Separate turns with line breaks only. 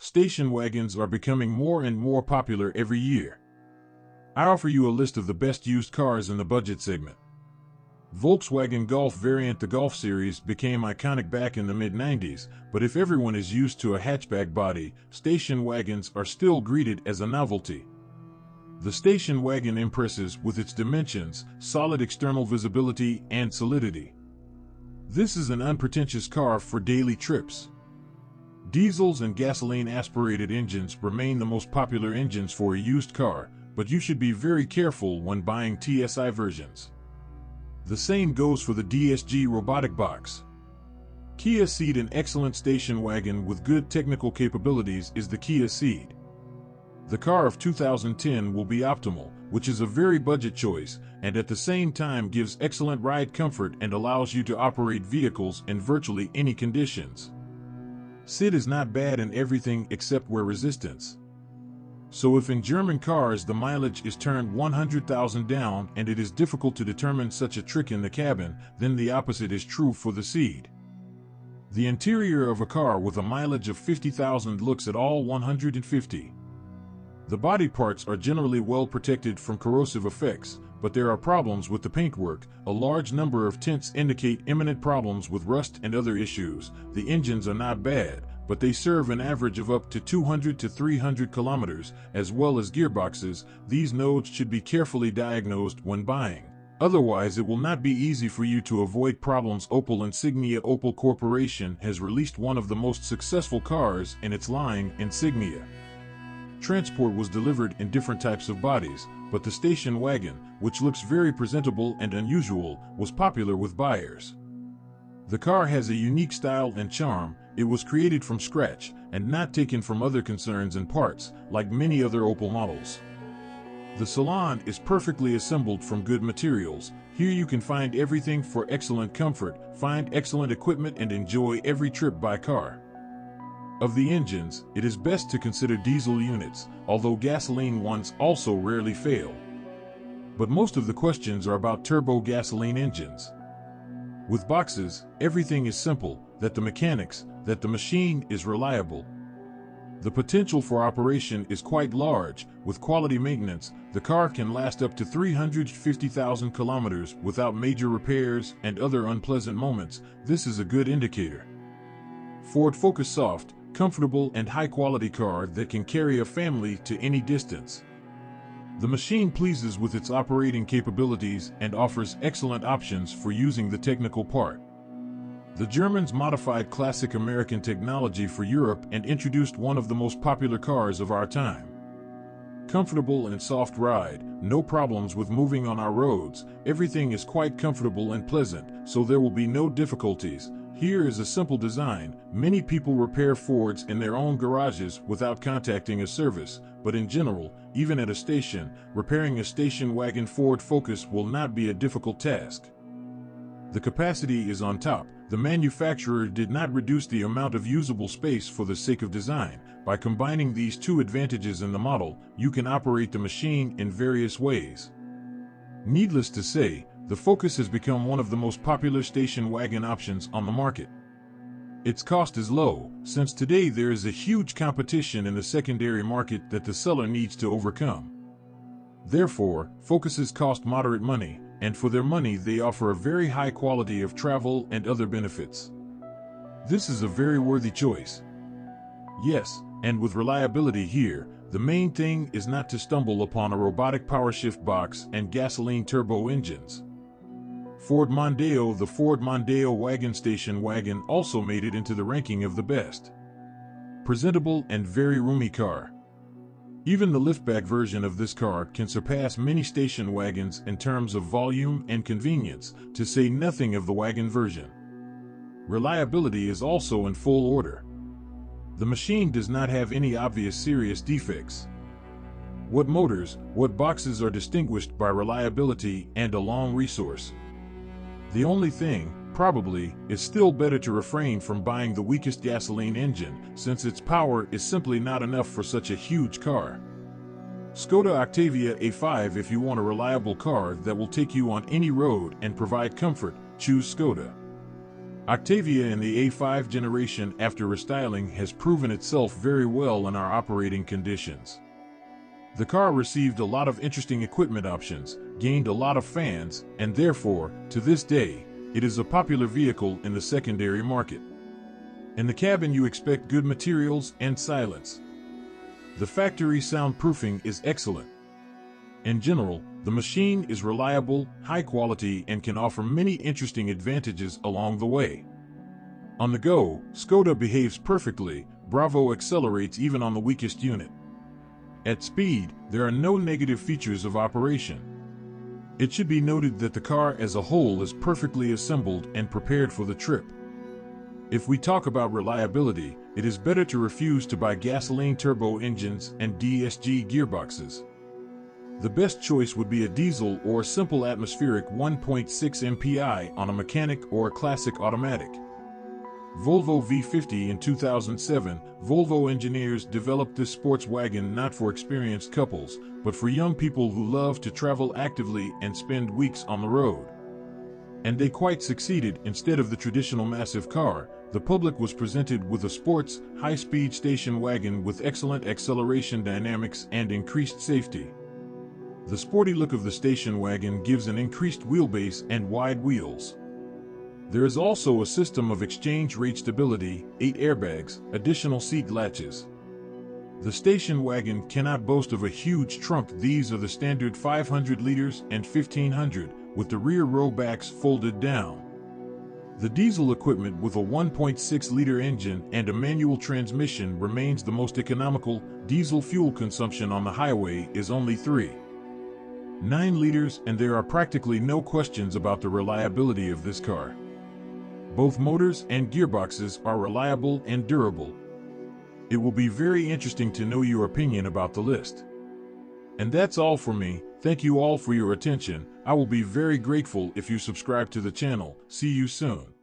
station wagons are becoming more and more popular every year. I offer you a list of the best used cars in the budget segment. Volkswagen Golf variant. The Golf series became iconic back in the mid-90s, but if everyone is used to a hatchback body, station wagons are still greeted as a novelty. The station wagon impresses with its dimensions, solid external visibility, and solidity. This is an unpretentious car for daily trips. Diesels and gasoline-aspirated engines remain the most popular engines for a used car, but you should be very careful when buying TSI versions. The same goes for the DSG robotic box. Kia Ceed. An excellent station wagon with good technical capabilities is the Kia Ceed. The car of 2010 will be optimal, which is a very budget choice, and at the same time gives excellent ride comfort and allows you to operate vehicles in virtually any conditions. Ceed is not bad in everything except wear resistance. So if in German cars the mileage is turned 100,000 down and it is difficult to determine such a trick in the cabin, then the opposite is true for the Ceed. The interior of a car with a mileage of 50,000 looks at all 150. The body parts are generally well protected from corrosive effects, but there are problems with the paintwork. A large number of tints indicate imminent problems with rust and other issues. The engines are not bad, but they serve an average of up to 200 to 300 kilometers, as well as gearboxes. These nodes should be carefully diagnosed when buying. Otherwise, it will not be easy for you to avoid problems. Opel Insignia. Opel Corporation has released one of the most successful cars in its line, Insignia. Transport was delivered in different types of bodies, but the station wagon, which looks very presentable and unusual, was popular with buyers. The car has a unique style and charm. It was created from scratch and not taken from other concerns and parts, like many other Opel models. The salon is perfectly assembled from good materials. Here you can find everything for excellent comfort, find excellent equipment, and enjoy every trip by car. Of the engines, it is best to consider diesel units, although gasoline ones also rarely fail. But most of the questions are about turbo gasoline engines. With boxes, everything is simple, that the mechanics, that the machine is reliable. The potential for operation is quite large. With quality maintenance, the car can last up to 350,000 kilometers without major repairs and other unpleasant moments. This is a good indicator. Ford Focus. Soft, comfortable, and high-quality car that can carry a family to any distance. The machine pleases with its operating capabilities and offers excellent options for using the technical part. The Germans modified classic American technology for Europe and introduced one of the most popular cars of our time. Comfortable and soft ride, no problems with moving on our roads, everything is quite comfortable and pleasant, so there will be no difficulties. Here is a simple design. Many people repair Fords in their own garages without contacting a service, but in general, even at a station, repairing a station wagon Ford Focus will not be a difficult task. The capacity is on top. The manufacturer did not reduce the amount of usable space for the sake of design. By combining these two advantages in the model, you can operate the machine in various ways. Needless to say, the Focus has become one of the most popular station wagon options on the market. Its cost is low, since today there is a huge competition in the secondary market that the seller needs to overcome. Therefore, Focuses cost moderate money, and for their money they offer a very high quality of travel and other benefits. This is a very worthy choice. Yes, and with reliability here, the main thing is not to stumble upon a robotic powershift box and gasoline turbo engines. Ford Mondeo. The Ford Mondeo wagon station wagon also made it into the ranking of the best. Presentable and very roomy car. Even the liftback version of this car can surpass many station wagons in terms of volume and convenience, to say nothing of the wagon version. Reliability is also in full order. The machine does not have any obvious serious defects. What motors, what boxes are distinguished by reliability and a long resource. The only thing, probably, is still better to refrain from buying the weakest gasoline engine, since its power is simply not enough for such a huge car. Skoda Octavia A5. If you want a reliable car that will take you on any road and provide comfort, choose Skoda. Octavia in the A5 generation after restyling has proven itself very well in our operating conditions. The car received a lot of interesting equipment options, gained a lot of fans, and therefore, to this day, it is a popular vehicle in the secondary market. In the cabin you expect good materials and silence. The factory soundproofing is excellent. In general, the machine is reliable, high quality, and can offer many interesting advantages along the way. On the go, Skoda behaves perfectly. Bravo accelerates even on the weakest unit. At speed, there are no negative features of operation. It should be noted that the car as a whole is perfectly assembled and prepared for the trip. If we talk about reliability, it is better to refuse to buy gasoline turbo engines and DSG gearboxes. The best choice would be a diesel or simple atmospheric 1.6 MPI on a mechanic or a classic automatic. Volvo V50 in 2007, Volvo engineers developed this sports wagon not for experienced couples, but for young people who love to travel actively and spend weeks on the road. And they quite succeeded. Instead of the traditional massive car, the public was presented with a sports, high-speed station wagon with excellent acceleration dynamics and increased safety. The sporty look of the station wagon gives an increased wheelbase and wide wheels. There is also a system of exchange rate stability, 8 airbags, additional seat latches. The station wagon cannot boast of a huge trunk. These are the standard 500 liters and 1500, with the rear row backs folded down. The diesel equipment with a 1.6-liter engine and a manual transmission remains the most economical. Diesel fuel consumption on the highway is only 3.9 liters, and there are practically no questions about the reliability of this car. Both motors and gearboxes are reliable and durable. It will be very interesting to know your opinion about the list. And that's all for me. Thank you all for your attention. I will be very grateful if you subscribe to the channel. See you soon.